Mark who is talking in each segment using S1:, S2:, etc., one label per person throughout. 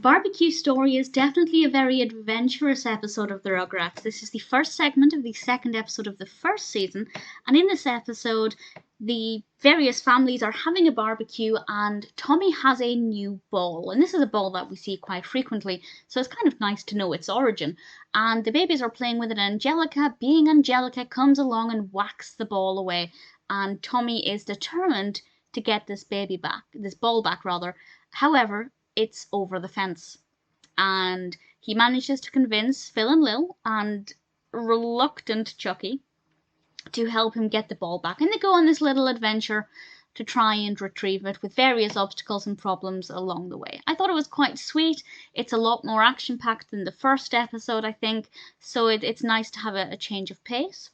S1: Barbecue Story is definitely a very adventurous episode of the Rugrats. This is the first segment of the second episode of the first season, and in this episode, the various families are having a barbecue, and Tommy has a new ball. And this is a ball that we see quite frequently, so it's kind of nice to know its origin. And the babies are playing with it, and Angelica, being Angelica, comes along and whacks the ball away. And Tommy is determined to get this ball back rather. However, it's over the fence. And he manages to convince Phil and Lil and reluctant Chuckie to help him get the ball back. And they go on this little adventure to try and retrieve it with various obstacles and problems along the way. I thought it was quite sweet. It's a lot more action-packed than the first episode, I think, so it's nice to have a change of pace.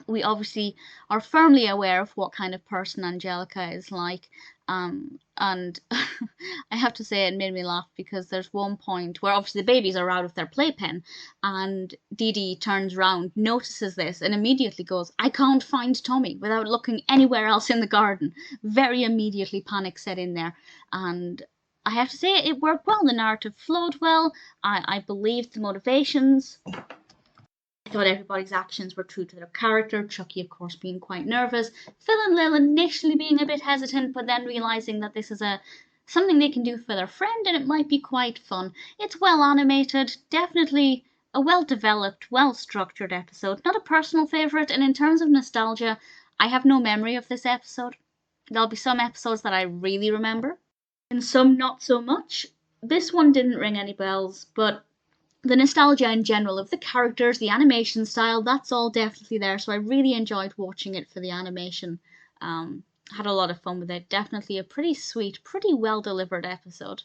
S1: We obviously are firmly aware of what kind of person Angelica is like. And I have to say it made me laugh because there's one point where obviously the babies are out of their playpen and Didi turns around, notices this and immediately goes, "I can't find Tommy," without looking anywhere else in the garden. Very immediately panic set in there, and I have to say it worked well. The narrative flowed well. I believed the motivations. I thought everybody's actions were true to their character. Chuckie, of course, being quite nervous. Phil and Lil initially being a bit hesitant, but then realising that this is something they can do for their friend and it might be quite fun. It's well animated, definitely a well-developed, well-structured episode. Not a personal favourite, and in terms of nostalgia, I have no memory of this episode. There'll be some episodes that I really remember, and some not so much. This one didn't ring any bells, but the nostalgia in general of the characters, the animation style, that's all definitely there. So I really enjoyed watching it for the animation. Had a lot of fun with it. Definitely a pretty sweet, pretty well delivered episode.